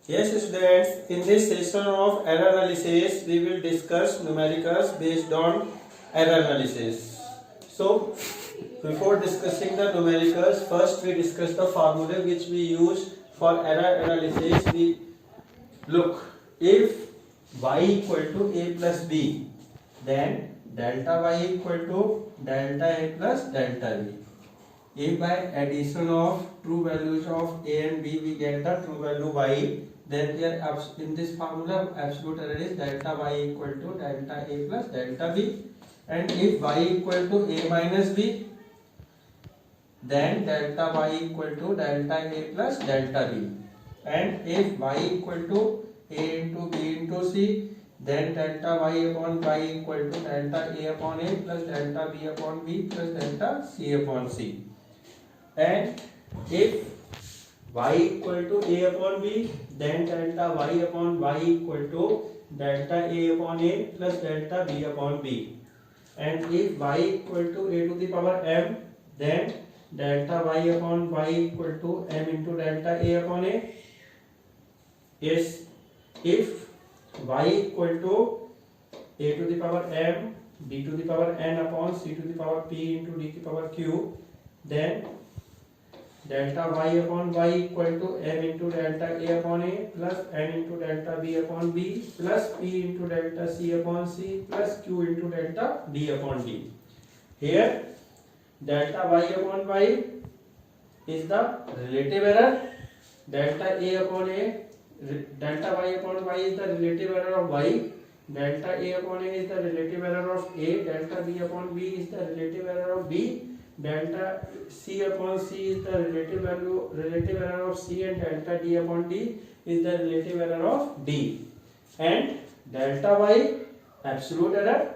Yes, students, in this session of error analysis, we will discuss numericals based on error analysis. So, before discussing the numericals, first we discuss the formula which we use for error analysis. We look, if y equal to a plus b, then delta y equal to delta a plus delta b. If by addition of true values of a and b we get the true value y, then here in this formula absolute error is delta y equal to delta a plus delta b, and if y equal to a minus b, then delta y equal to delta a plus delta b, and if y equal to a into b into c, then delta y upon y equal to delta a upon a plus delta b upon b plus delta c upon c. And if y equal to a upon b, then delta y upon y equal to delta a upon a plus delta b upon b. And if y equal to a to the power m, then delta y upon y equal to m into delta a upon a. Yes, if y equal to a to the power m, b to the power n upon c to the power p into d to the power q, then delta y upon y equal to m into delta a upon a plus n into delta b upon b plus p into delta c upon c plus q into delta d upon d. Here delta y upon y is the relative error, delta a upon a, delta y upon y is the relative error of y, delta a upon a is the relative error of a, delta b upon b is the relative error of b, delta c upon c is the relative error of c, and delta d upon d is the relative error of d, and delta y absolute error,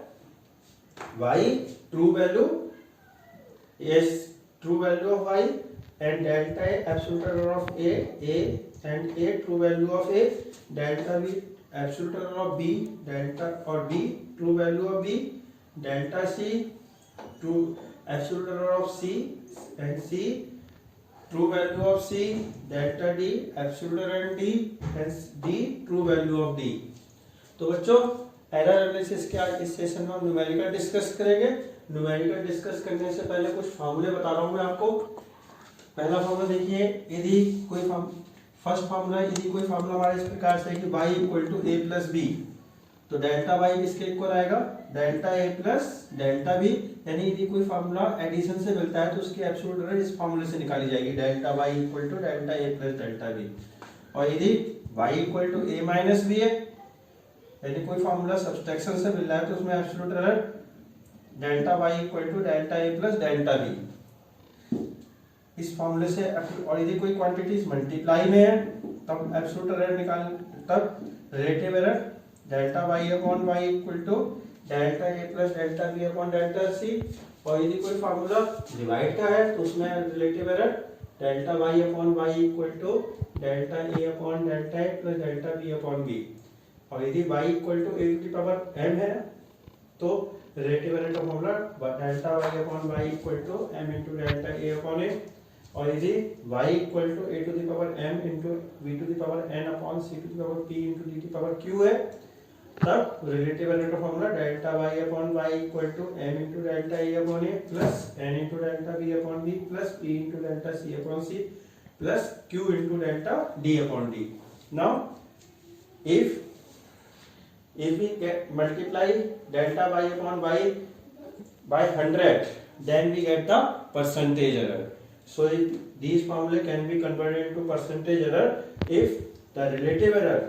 y true value is true value of y, and delta a absolute error of a, and a true value of a, delta b absolute error of b, delta or b true value of b, delta c true absolute error of c, and c true value of c, delta d absolute error of d, and d true value of d. तो बच्चों error analysis के आज इस session में हम numerical discuss करेंगे। Numerical discuss करने से पहले कुछ फार्मूले बता रहा हूँ मैं आपको। पहला फार्मूला देखिए, यदि कोई फर्स्ट फार्मूला, यदि कोई फार्मूला हमारा इस प्रकार से है कि y equal to a plus B, तो डेल्टा y किसके इक्वल आएगा, delta a plus delta b, यानी यदि कोई फार्मूला एडिशन से मिलता है तो उसकी एब्सोल्यूट एरर इस फार्मूले से निकाली जाएगी, delta y equal to delta a plus delta b। और यदि y equal to a minus B है, यानी कोई फार्मूला सब्सट्रैक्शन से मिल रहा है तो उसमें absolute error delta y equal to delta a plus delta b इस फॉर्मूले से। और यदि कोई क्वांटिटीज मल्टीप्लाई में है तब एब्सोल्यूट एरर निकाल, तब relative error delta y upon y equal to delta a plus delta b upon delta c। और यदि कोई फार्मूला डिवाइड का है तो उसमें relative error delta y upon y equal to delta a upon delta a plus delta b upon b। और यदि y equal to a की पावर m है तो रिलेटिव एरर का formula delta y upon y equal to m into delta a upon a। और यदि y equal to a to the power m into v to the power n upon c to the power p into d to the power q है, तब relative error का formula delta y upon y equal to m into delta a upon a plus n into delta b upon b plus p into delta c upon c plus q into delta d upon d। Now if we get multiply delta y upon y by 100, then we get the percentage error. So these formula can be converted into percentage error if the relative error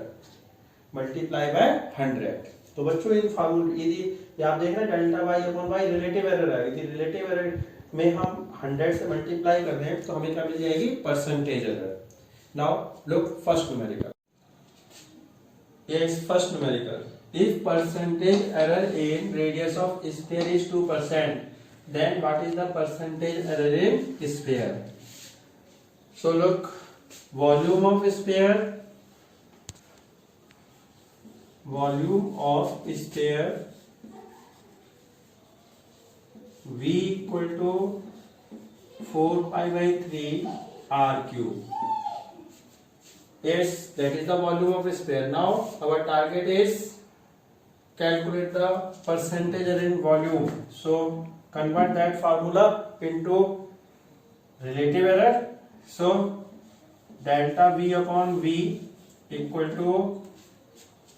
multiply by 100। तो बच्चों इन फार्मूले, यदि आप देख रहे हैं delta y upon y relative error है, यदि रिलेटिव एरर में हम 100 से मल्टीप्लाई कर दें तो हमें क्या मिल जाएगी, percentage error. Now look first numerical, yes first numerical, if percentage error in radius of sphere is 2%, then what is the percentage error in sphere? So look, volume of sphere V equal to 4 pi by 3 r cube Yes, that is the volume of sphere. Now our target is calculate the percentage error in volume. So convert that formula into relative error. So delta V upon V equal to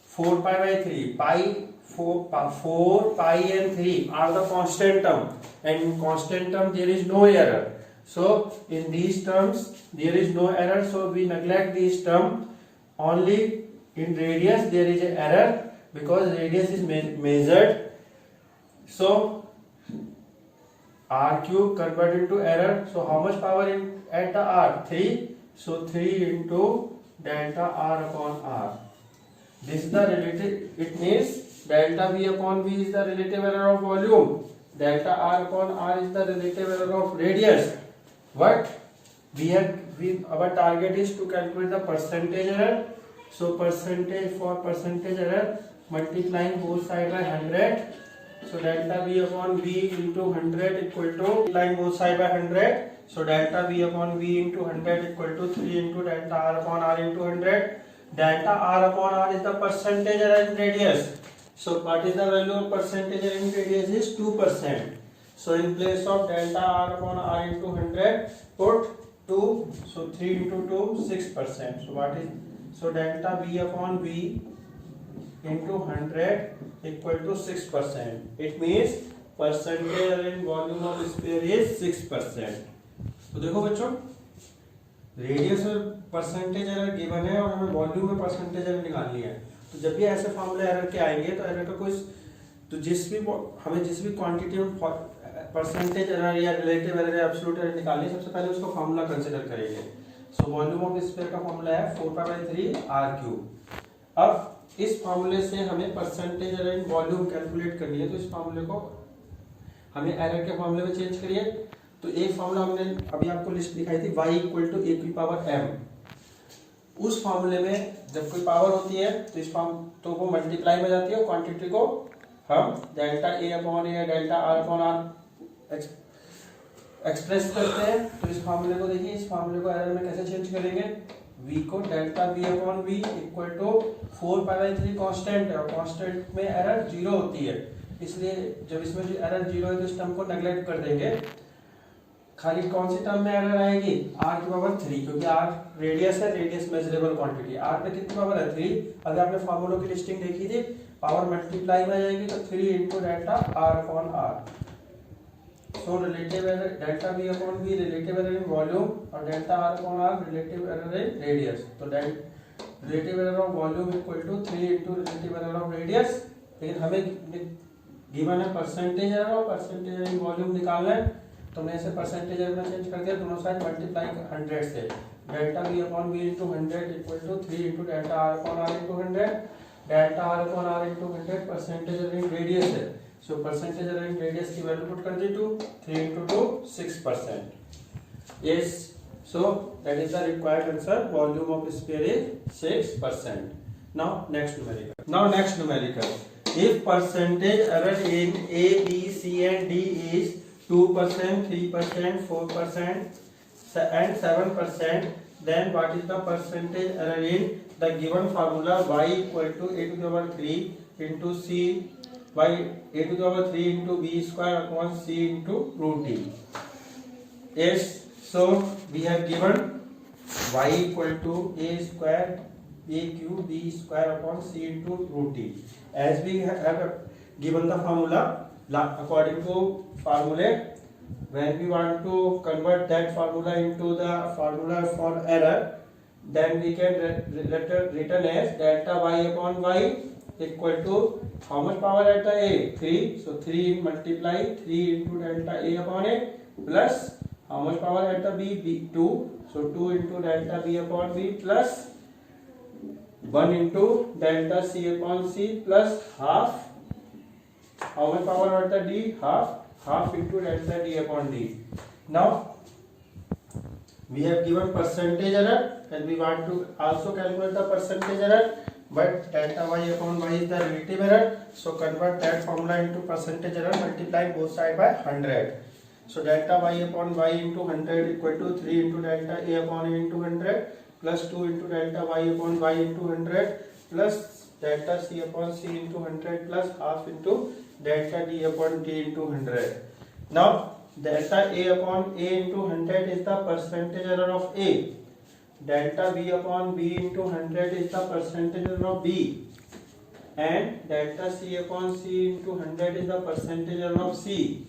4 pi by 3. 4 pi and 3 are the constant term, and in constant term there is no error. So in these terms there is no error, so we neglect these term. Only in radius there is an error because radius is measured. So r cube converted into error. So how much power in at the r? 3. So 3 into delta r upon r. This is the relative. It means delta V upon V is the relative error of volume. Delta R upon R is the relative error of radius. What our target is to calculate the percentage error. So percentage error, multiplying both sides by 100. So delta V upon V into 100 equal to multiplying both sides by 100. So delta V upon V into 100 equal to 3 into delta R upon R into 100. Delta R upon R is the percentage error in radius. So what is the value of percentage error in radius is 2%. So in place of delta R upon R into 100, put 2. So 3 into 2, 6%. So what is, so delta V upon V into 100 equal to 6%. It means percentage error in volume of sphere is 6%. तो देखो बच्चों, radius में percentage error given है और हमें volume में percentage error निकालनी है. तो जब भी ऐसे फॉर्मूले एरर के आएंगे तो एरर का कोई, तो हमें जिस भी क्वांटिटी में परसेंटेज एरर या रिलेटिव एरर या एब्सोल्यूट एरर निकालनी है, सबसे पहले उसको फॉर्मूला कंसीडर करेंगे. सो वॉल्यूम ऑफ स्फीयर का फॉर्मूला है 4π/3 r³. अब इस फॉर्मूले से हमें percentage error in volume calculate करनी है. तो इस फॉर्मूले को हमें एरर के फॉर्मूले में चेंज करिए. तो एक फॉर्मूला हमने अभी आपको लिस्ट दिखाई थी, y = a⁴m. उस फॉर्मूले में जब कोई पावर होती है तो इस फॉर्म तो वो मल्टीप्लाई में जाती है, और क्वांटिटी को हम delta a upon a delta r upon r express करते हैं. तो इस फॉर्मूले को देखिए, इस फॉर्मूले को एरर में कैसे चेंज करेंगे. v को delta v upon v equal to 4π/3 constant है, और कांस्टेंट में एरर 0 होती है. इसलिए जब इसमें जो एरर 0 है तो इस टर्म को नेग्लेक्ट कर देंगे. खाली कौन सी टर्म में एरर आएगी, r⁴, क्योंकि r रेडियस है, रेडियस मेजरेबल क्वांटिटी. r पे कितनी पावर है 3. अगर आपने फॉर्मूलों की लिस्टिंग देखी थी, पावर मल्टीप्लाई में जाएगी तो 3 into delta r upon r. So relative error delta v upon v relative error in volume, और delta r upon r relative error in radius. तो relative error of volume equal to 3 into relative error of radius. लेकिन हमें given है percentage error और percentage error in volume निकालना है. तो मैं इसे परसेंटेज में चेंज कर दिया, दोनों साइड मल्टीप्लाई 100 से. Delta v upon v into 100 equal to 3 into delta r upon r into 100. Delta r upon r into 100 percentage in radius है. सो परसेंटेज इन रेडियस की वैल्यू पुट कर दी 2. 3 into 2 6%. Yes, so that is the required answer. Volume of sphere is 6%. Now next numerical. If percentage error in a b c and d is 2%, 3%, 4%, and 7%, then what is the percentage error in the given formula y = a⁴ into c y a⁴ into b square upon c into √t. Yes, so we have given y = a² b square upon c into √t. As we have given the formula, according to formula, when we want to convert that formula into the formula for error, then we can written as delta y upon y equal to how much power at the a, 3. So 3 multiply 3 into delta a upon a plus how much power at the b, 2. So 2 into delta b upon b plus 1 into delta c upon c plus half. How much power at the d? Half into delta d upon d. Now we have given percentage error and we want to also calculate the percentage error, but delta y upon y is the relative error. So convert that formula into percentage error, multiply both sides by 100. So delta y upon y into 100 equal to 3 into delta a upon a into 100. plus 2 into delta y upon y into 100 plus delta c upon c into 100 plus half into delta d upon d into 100. Now delta a upon a into 100 is the percentage error of a. Delta b upon b into 100 is the percentage error of b. And delta c upon c into 100 is the percentage error of c.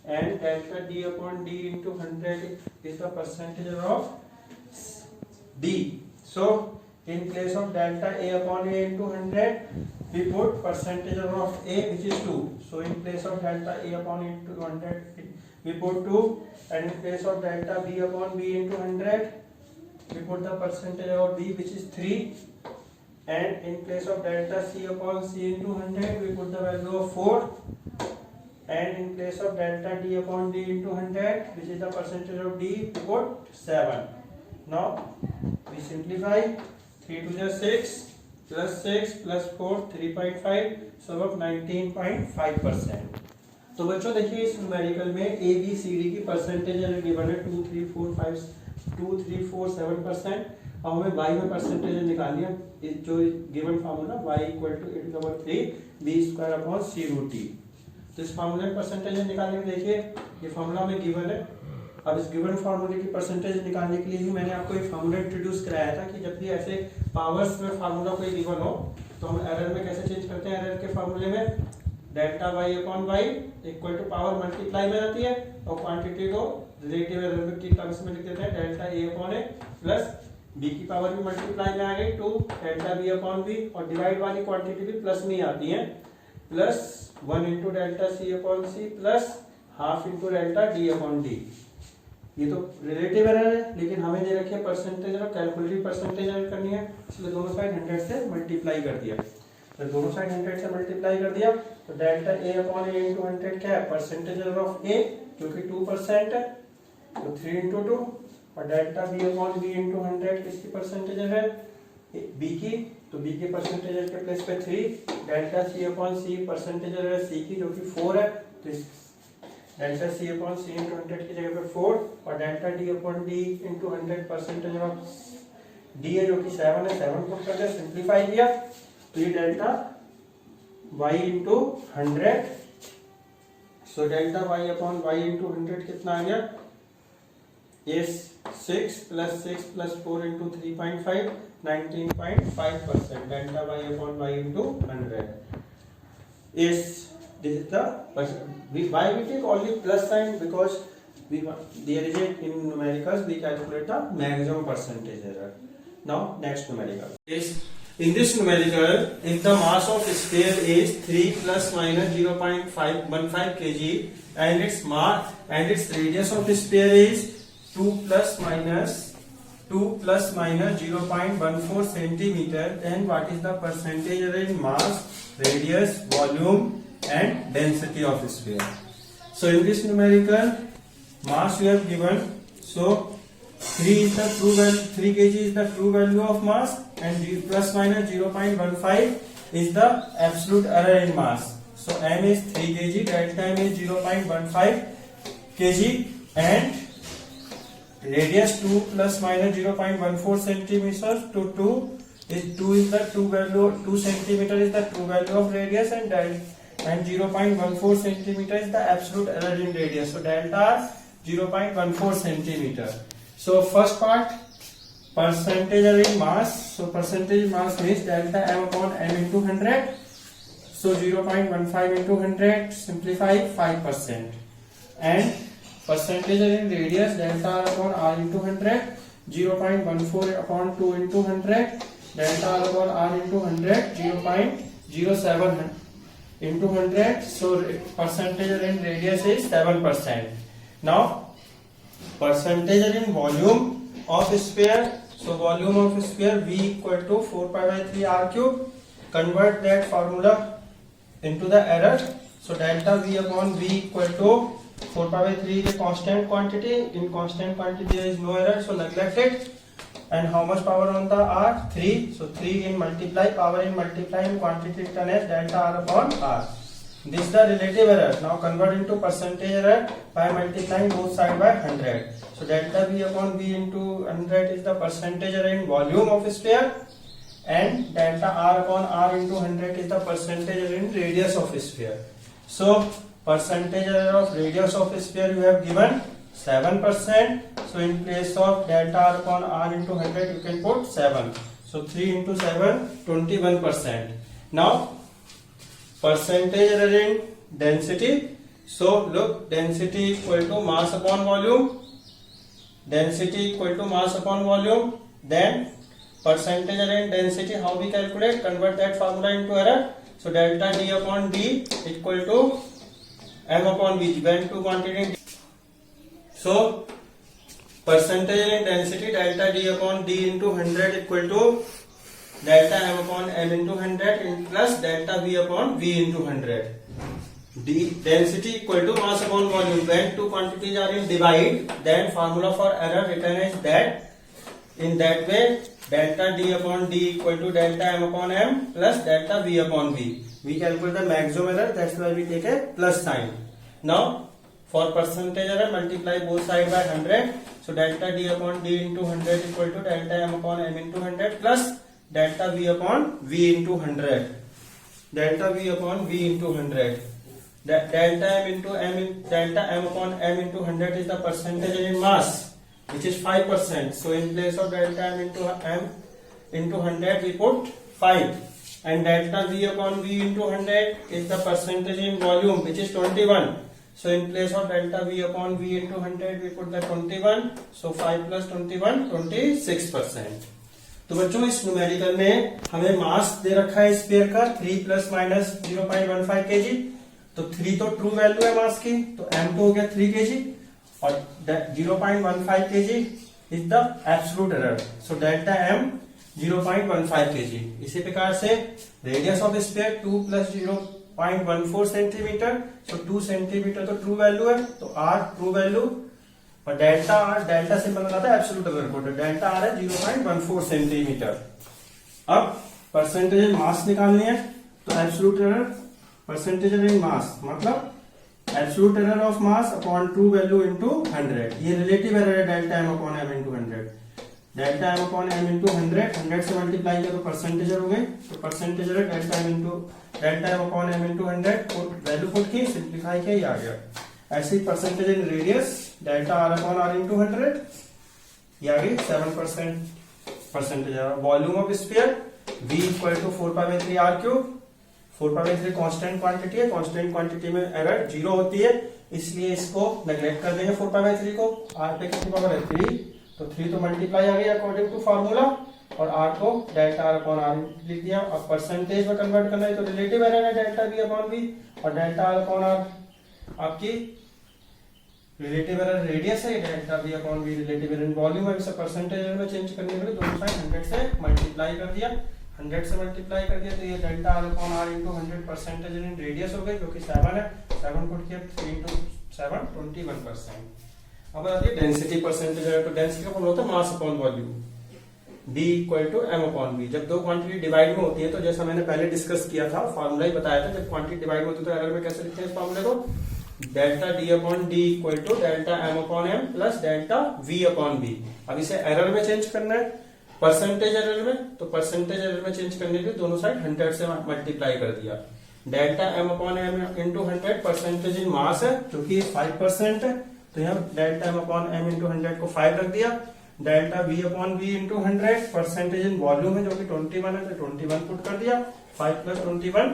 And delta d upon d into 100 is the percentage error of d. So in place of delta a upon a into 100, we put percentage error of a, which is 2. So in place of delta a upon a into 100, we put 2, and in place of delta b upon b into 100, we put the percentage error of b, which is 3. And in place of delta c upon c into 100, we put the value of 4. And in place of delta d upon d into 100, which is the percentage of d, we put 7. Now we simplify. 3 to the 6 plus 6 plus 4 3.5, so अब 19.5%. तो बच्चों देखिए इस numerical में A B C D की percentage given है 2 3 4 5 2 3 4 7%. अब हमें y में परसेंटेज निकालनी है, जो given formula y equal to A to power 3 b square upon c root t. तो इस फार्मूले में परसेंटेज निकालने में देखिए ये फार्मूला में गिवन है. अब इस गिवन फार्मूले की परसेंटेज निकालने के लिए ही मैंने आपको एक फार्मूला इंट्रोड्यूस कराया था कि जब भी ऐसे पावर्स में फार्मूला कोई गिवन हो तो हम एरर में कैसे चेंज करते हैं. एरर के फार्मूले में delta y upon y equal to power multiply में आती है और क्वांटिटी को रिलेटिव एरर की टर्म्स में लिख देते हैं delta a upon a plus b की पावर भी मल्टीप्लाई में आ गई 2 डेल्टा b अपॉन b और डिवाइड वाली क्वांटिटी भी प्लस में आती है plus 1 into delta c upon c plus half into delta d upon d. ये तो रिलेटिव एरर है, लेकिन हमें दे रखी है percentage error, calculative percentage error करनी है, इसलिए दोनों साइड 100 से मल्टीप्लाई कर दिया. तो दोनों साइड 100 से मल्टीप्लाई कर दिया तो delta a upon a into 100 क्या है, परसेंटेज एरर ऑफ a जो कि 2% है, तो 3 इंटू 2 और delta b upon b into 100 किसकी परसेंटेज एरर है, b की, तो b की परसेंटेज एरर के प्लेस पे 3. Delta c upon c percentage error है c की जो कि 4 है, तो इस delta c upon c into 100 की जगह पे 4 और delta d upon d into 100 percentage of d है जो कि 7 है, 7 को करके सिंप्लीफाई किया तो ये delta y into 100. So delta y upon y into 100 कितना आ गया, ये 6 plus 6 plus 4 into 3.5 19.5%. Delta y upon y into 100 is this is the why we take only plus sign, because there is a in numericals we calculate the maximum percentage error. Now next numerical is in this numerical, if the mass of sphere is 3 plus minus 0.515 kg and its mass and its radius of sphere is 2 plus minus 0.14 centimeter, then what is the percentage error in mass, radius, volume and density of sphere? So in this numerical, mass we have given, so 3 is the true value, 3 kg is the true value of mass and plus minus 0.15 is the absolute error in mass. So m is 3 kg, delta m is 0.15 kg and radius 2 plus minus 0.14 centimeters to 2 is the true value, 2 centimeter is the true value of radius and 0.14 centimeter is the absolute error in radius. So delta 0.14 centimeter. So first part, percentage error in mass. So percentage mass means delta m upon m into 100. So 0.15 into 100, simplify 5%. And percentage error in radius, delta r upon r into 100, 0.14 upon 2 into 100, delta r upon r into 100, 0.07 into 100. So percentage error in radius is 7%. Now percentage error in volume of sphere. So volume of sphere V equal to 4 pi by 3 r cube. Convert that formula into the error. So delta V upon V equal to 4 pi by 3 is a constant quantity. In constant quantity there is no error, so neglect it. And how much power on the r? 3. So 3 in multiply, power in multiply, and quantity written as delta r upon r. This is the relative error. Now convert into percentage error by multiplying both sides by 100. So delta V upon V into 100 is the percentage error in volume of sphere, and delta R upon R into 100 is the percentage error in radius of sphere. So percentage error of radius of sphere you have given 7%. So in place of delta R upon R into 100 you can put 7. So 3 into 7, 21%. Now percentage error in density. So look, density equal to mass upon volume. Density equal to mass upon volume. Then percentage error in density, how we calculate? Convert that formula into error. So delta D upon D equal to M upon V. When two quantity. So percentage in density, delta D upon D into 100 equal to delta M upon M into 100 plus delta V upon V into 100. D density equal to mass upon volume. When two quantities are in divide, then formula for error written is that. In that way, delta D upon D equal to delta M upon M plus delta V upon V. We calculate the maximum error, that's why we take a plus sign. Now for percentage error, multiply both sides by 100. So delta D upon D into 100 equal to delta M upon M into 100 plus delta V upon V into 100. Delta V upon V into 100. Delta M upon M into 100 is the percentage in mass, which is 5%. So in place of delta M into 100 we put 5. And delta V upon V into 100 is the percentage in volume, which is 21. So in place of delta V upon V into 100 we put the 21. So 5 plus 21, 26%. तो बच्चों इस numerical में हमें मास दे रखा है sphere का 3 plus minus 0.15 kg. तो 3 तो ट्रू वैल्यू है मास की, तो m तो हो गया 3 kg और 0.15 kg is the absolute error. So delta m 0.15 kg. इसी प्रकार से radius of sphere 2 plus 0.14 centimetre. So 2 centimetre तो ट्रू वैल्यू है, तो r ट्रू वैल्यू और डेल्टा सिंबल लगाता है एब्सोल्यूट एरर को. डेल्टा आर है 0.14 सेंटीमीटर. अब परसेंटेज मास निकालनी है, तो एब्सोल्यूट एरर परसेंटेज इन मास मतलब absolute error of mass upon true value into 100. ये रिलेटिव एरर है delta M upon M into 100. Delta M upon M into 100 से मल्टीप्लाई किया तो परसेंटेज हो गई. तो percentage error delta M upon M into 100 value put की simplify किया, ये आ गया. ऐसी percentage in radius delta R upon R into 100, ये आ गई 7% percentage. Volume of sphere V equal to 4π/3 r cube. 4π/3 constant quantity है, कांस्टेंट क्वांटिटी में एरर 0 होती है, इसलिए इसको नेग्लेक्ट कर देंगे 4π/3 को. r पे कितनी पावर है 3, तो 3 तो मल्टीप्लाई आ गई अकॉर्डिंग टू फार्मूला, और r को डेल्टा आर अपॉन आर लिख दिया. अब परसेंटेज में कन्वर्ट करना है तो रिलेटिव एरर है डेल्टा V अपॉन V, और डेल्टा आर अपॉन आर आपकी रिलेटिव एरर रेडियस है, delta V upon V relative error volume है. इसे परसेंटेज एरर में चेंज करने के लिए दोनों साइड 100 से मल्टीप्लाई कर दिया. 100 से मल्टीप्लाई कर दिया तो ये delta R upon R into 100 percentage in radius हो गई, जो कि 7 है. 7 पुट किया 3 इंटू 7 21%. अब आती है डेंसिटी परसेंटेज एरर. तो डेंसिटी का फॉर्मूला होता है mass upon volume, D equal to M upon V. जब दो क्वांटिटी डिवाइड में होती है, तो जैसा मैंने पहले डिस्कस किया था, फार्मूला ही बताया था, जब क्वांटिटी डिवाइड में होती है तो एरर में कैसे लिखते हैं इस फार्मूले को. Delta D upon D equal to delta M upon M plus delta V upon V. अब इसे एरर में चेंज करना है, परसेंटेज एरर में. तो परसेंटेज एरर में चेंज करने के लिए दोनों साइड 100 से मल्टीप्लाई कर दिया. Delta M upon M into 100 percentage in mass है, जो कि 5% है, तो यहाँ delta M upon M into 100 को 5 रख दिया. Delta V upon V into 100 percentage in volume है, जो कि 21 है, तो 21 पुट कर दिया. 5 प्लस 21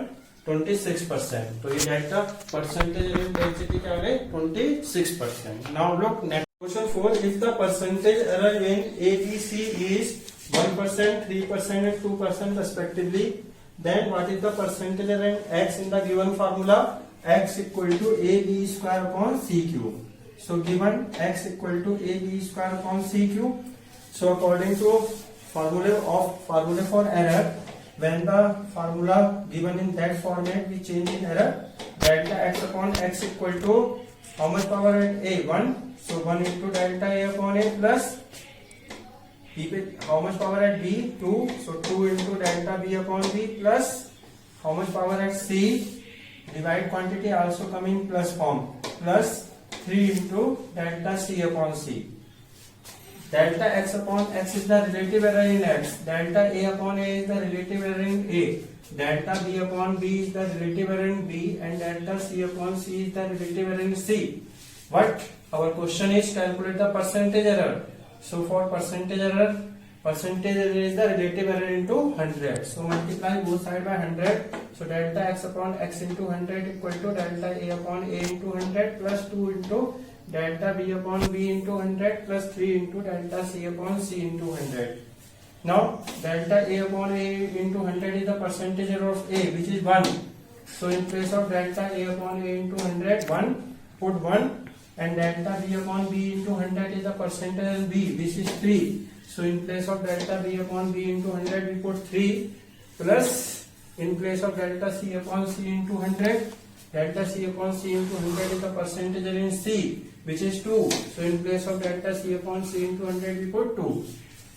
26%. तो ये डेल्टा परसेंटेज इन डेंसिटी क्या है 26%. Now look next question 4. If the percentage error in ABC is 1%, 3% and 2% respectively, then what is the percentage error in X in the given formula? X equal to AB square upon C cube. So given X equal to AB square upon C cube. So according to formula for error, when the formula given in that format we change in error, delta X upon X equal to how much power at A? 1. So 1 into delta A upon A plus how much power at B? 2. So 2 into delta B upon B plus how much power at C? divide quantity also come in plus form, plus 3 into delta C upon C. Delta x upon x is the relative error in x, delta A upon A is the relative error in A, delta B upon B is the relative error in B, and delta C upon C is the relative error in C. But our question is calculate the percentage error. So for percentage error is the relative error into 100. So multiply both side by 100. So delta x upon x into 100 equal to delta A upon A into 100 plus 2 into delta B upon B into 100 plus 3 into delta C upon C into 100. Now delta A upon A into 100 is the percentage error of A, which is 1. So in place of delta A upon A into 100, 1, put 1, and delta B upon B into 100 is the percentage error B, which is 3. So in place of delta B upon B into 100 we put 3, plus in place of delta C upon C into 100, delta C upon C into 100 is the percentage error in C, which is 2. So in place of delta C upon C into 100 we put 2.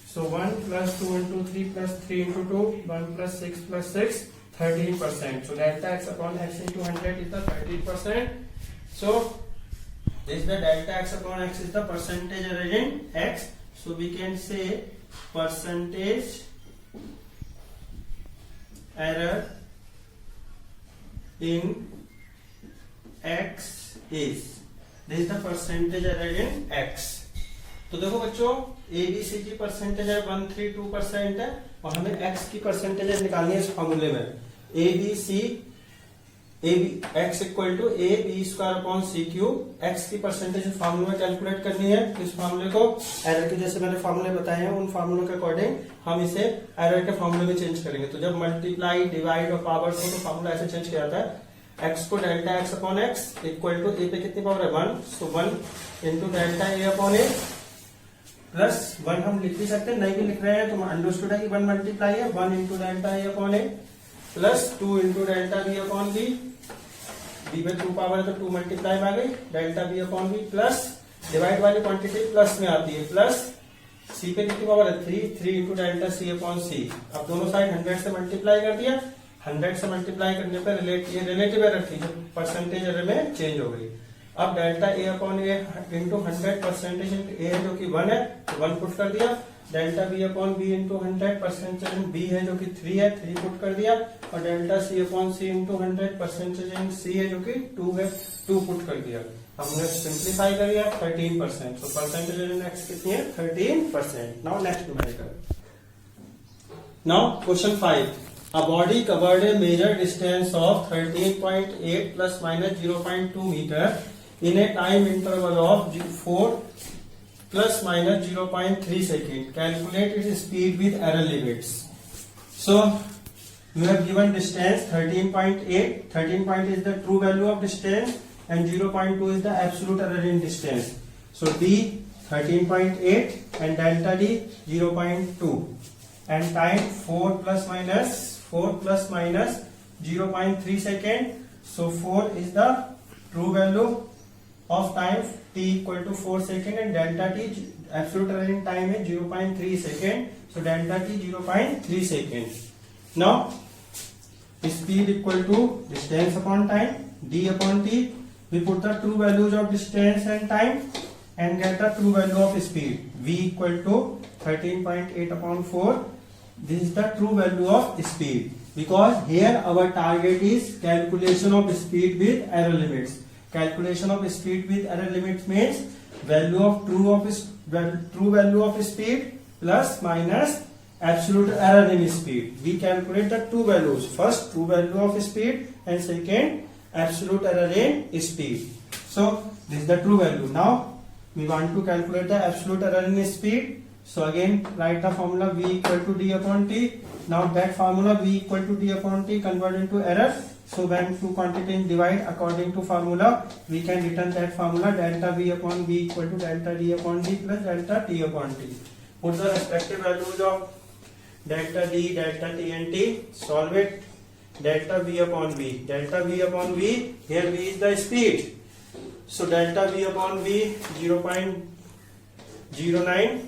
So 1 plus 2 into 3 plus 3 into 2, 1 plus 6 plus 6, 13%. So delta x upon x into 100 is the 13%. So this is the delta x upon x is the percentage error in x. So we can say percentage error in x is, this is the percentage error in x. तो देखो बच्चों ए B सी की percentage है 132% है और हमें x की percentage निकालनी है इस फॉर्मूले में. A B C A B X equal to A B square upon C cube. X की परसेंटेज फॉर्मूले में कैलकुलेट करनी है. इस फॉर्मूले को एरर के जैसे मैंने फॉर्मूले बताए हैं उन फॉर्मूलों के अकॉर्डिंग हम इसे एरर के फॉर्मूले में चेंज करेंगे. तो जब मल्टीप्लाई डिवाइड और पावर्स हो तो फॉर्मूला ऐसे चेंज किया जाता है. एक्स को delta X upon X equal to A पे कितनी पावर है 1, so 1 into delta A upon A plus 1 हम लिख भी सकते हैं, नहीं भी लिख रहे हैं तो अंडरस्टूड है कि 1 मल्टीप्लाई है 1 into delta A upon A plus 2 into delta B upon B. B पे 2 पावर है तो 2 मल्टीप्लाई में आ गई delta B upon B plus divide वाली क्वांटिटी प्लस में आती है प्लस सी पे कितनी पावर है 3 इंटू डेल्टा सी अपॉन सी. अब दोनों साइड 100 से मल्टीप्लाई कर दिया. 100 से मल्टीप्लाई करने पर रिलेटिव एरर थी जो परसेंटेज एरर में चेंज हो गई. अब delta A upon A into 100 percentage ए है जो कि 1 है तो 1 पुट कर दिया. Delta B upon B into 100 percentage B है जो कि 3 है 3 पुट कर दिया. और डेल्टा सी अपॉन सी इंटू 100 परसेंटेज सी है जो कि 2 है 2 पुट कर दिया. हमने सिंप्लीफाई कर दिया 13%. तो परसेंटेज इन एक्स कितनी है 13%. Now next numerical. Now question 5. A body covered a major distance of 13.8 plus minus 0.2 meter in a time interval of 4 plus minus 0.3 second. Calculate its speed with error limits. So you have given distance 13.8. 13 is the true value of distance and 0.2 is the absolute error in distance. So d 13.8 and delta d 0.2 and time 4 plus minus 0.3 second. So 4 is the true value of time t equal to 4 second and delta t absolute error in time is 0.3 second. So delta t 0.3 second. Now speed equal to distance upon time d upon t. We put the true values of distance and time and get the true value of speed. V equal to 13.8 upon 4. This is the true value of speed because here our target is calculation of speed with error limits. Calculation of speed with error limits means value of true value of speed plus minus absolute error in speed. We calculate the two values. First true value of speed and second absolute error in speed. So this is the true value. Now we want to calculate the absolute error in speed. So again write the formula V equal to d upon t. Now that formula V equal to d upon t convert into error. So when two quantities divide according to formula, we can return that formula delta V upon V equal to delta d upon d plus delta t upon t. Put the respective values of delta d, delta t and t. Solve it. Delta V upon V. Delta V upon V. Here V is the speed. So delta V upon V 0.09.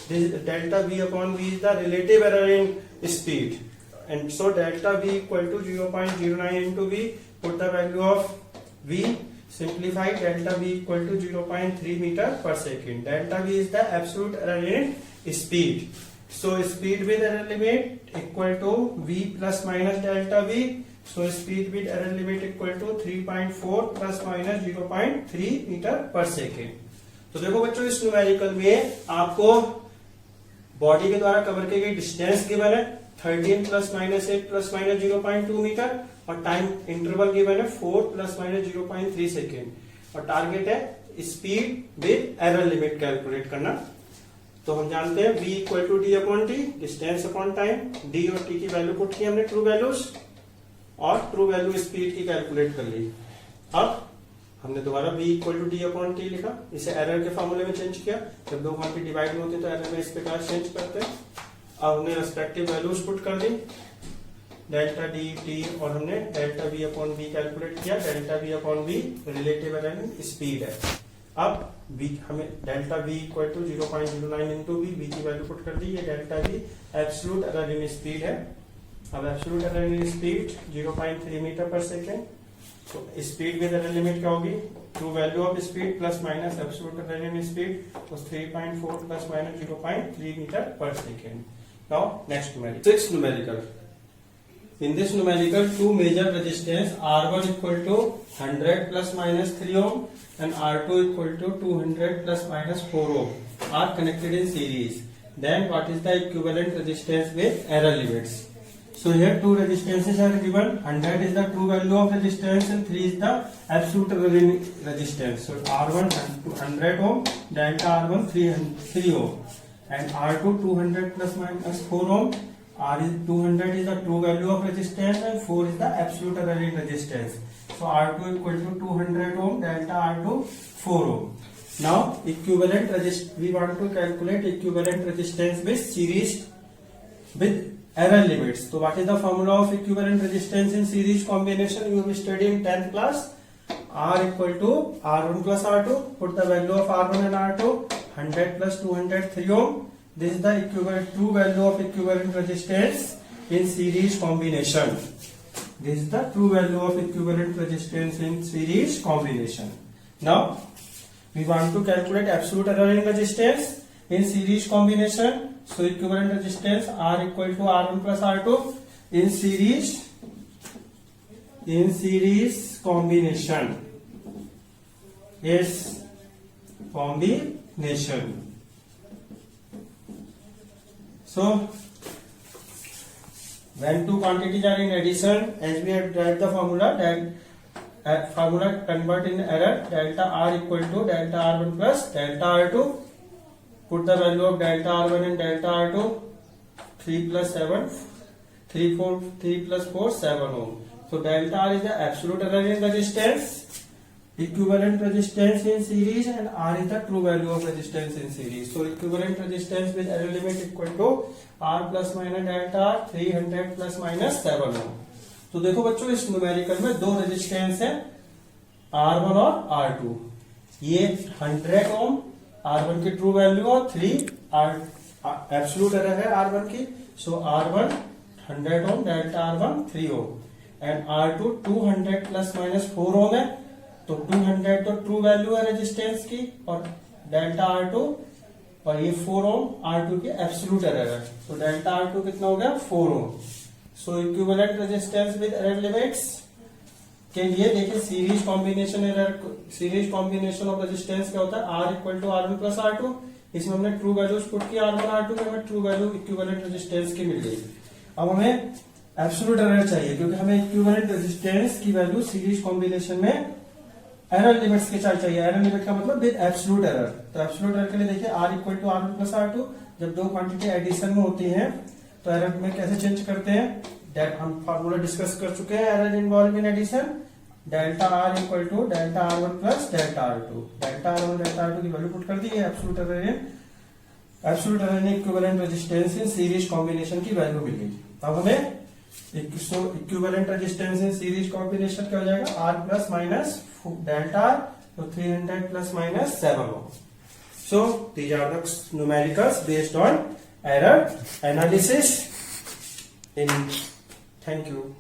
This delta V upon V is the relative error in speed, and so delta V equal to 0.09 into V, put the value of V, simplify delta V equal to 0.3 meter per second. Delta V is the absolute error limit speed. So speed with error limit equal to V plus minus delta V. So speed with error limit equal to 3.4 plus minus 0.3 meter per second. तो देखो बच्चों इस numerical में आपको body के द्वारा cover की गई डिस्टेंस गिवन है 13 plus minus 8 plus minus 0.2 metre और टाइम इंटरवल गिवन है 4 प्लस माइनस 0.3 सेकेंड और टारगेट है speed with error limit calculate करना। तो हम जानते हैं v equal to D upon T, distance upon time, d और t की वैल्यू पुट की हमने ट्रू वैल्यूज और ट्रू वैल्यू स्पीड की कैलकुलेट कर ली। अब हमने दोबारा v equal to D upon T लिखा, इसे एरर के फॉर्मूले में चेंज किया। जब दो क्वांटिटी डिवाइड होती है तो एरर में इस प्रकार चेंज करते हैं। अब हमने रेस्पेक्टिव वैल्यूज पुट कर दी, डेल्टा डी टी, और हमने delta V upon V calculate किया। Delta V upon V relative error speed है। अब v हमें delta v equal to 0.09 into v की वैल्यू पुट कर दी। ये delta v absolute error in speed है। अब absolute error in speed 0.3 metre पर सेकेंड। तो स्पीड विद एरर लिमिट क्या होगी, true value of speed plus minus absolute error in speed, तो 3.4 प्लस माइनस 0.3 मीटर पर second. Now next numerical, six numerical. In this numerical, two major resistance R1 equal to 100 plus minus 3 ohm and R2 equal to 200 plus minus 4 ohm are connected in series. Then what is the equivalent resistance with error limits? So here two resistances are given. 100 is the true value of resistance and 3 is the absolute resistance. So R1 100 ohm, delta R1 3 ohm, and R2 200 plus minus 4 ohm. R is 200 is the true value of resistance and 4 is the absolute error in resistance. So R2 equal to 200 ohm, delta R2 4 ohm. Now equivalent we want to calculate equivalent resistance with series with error limits. So what is the formula of equivalent resistance in series combination? You will study in 10th class. R equal to R1 plus R2. Put the value of R1 and R2. 100 plus 200 3 ohm. This is the equivalent true value of equivalent resistance in series combination. This is the true value of equivalent resistance in series combination. Now we want to calculate absolute error in resistance in series combination. So equivalent resistance R equal to R1 plus R2 in series combination is combination. So when two quantities are in addition, as we have derived the formula, that formula convert in error, delta R equal to delta R1 plus delta R2. Put the value of delta R1 and delta R2. 3 plus 7, 3 plus 4, 7 ohm. So delta R is the absolute error in resistance, equivalent resistance in series, and R is the true value of resistance in series. So equivalent resistance with error limit equal to R plus minus delta R, 300 plus minus 7 ohm. तो देखो बच्चों इस numerical में दो resistance है R1 और R2। ये 100 ओम R1 की ट्रू वैल्यू और 3 एब्सोल्यूट एरर है R1 की। So R1 100 ohm, delta R1 3 ohm, and R2 200 plus minus 4 ohm है। तो 200 तो ट्रू वैल्यू है रेजिस्टेंस की और डेल्टा R2, और ये 4 ओम R2 की एब्सोल्यूट एरर है। तो डेल्टा R2 कितना हो गया 4 ohm. So equivalent resistance with error limits के लिए देखिए series combination error, series combination of resistance क्या होता है, R equal to R1 plus R2। इसमें हमने ट्रू वैल्यूज पुट किया R1 R2 में, हमें ट्रू वैल्यू इक्विवेलेंट रेजिस्टेंस की मिल गई। अब हमें एब्सोल्यूट एरर चाहिए क्योंकि हमें इक्विवेलेंट रेजिस्टेंस की वैल्यू सीरीज कॉम्बिनेशन में एरर लिमिट्स के साथ चाहिए। एरर लिमिट का मतलब विद एब्सोल्यूट एरर। तो एब्सोल्यूट एरर के लिए देखिए R equal to R1 plus R2। जब दो क्वांटिटी एडिशन में होती हैं तो एरर में कैसे चेंज करते हैं, हम फॉर्मूला डिस्कस कर चुके हैं error involve in addition. Delta R equal to delta R1 plus delta R2। Delta R1 delta R2 की वैल्यू पुट कर दी है, absolute error in equivalent resistance in series combination की वैल्यू मिल गई। अब हमें equivalent resistance in series combination क्या हो जाएगा, R plus minus delta R, तो 300 plus minus 7 ohm. So these are the numericals based on error analysis. Thank you.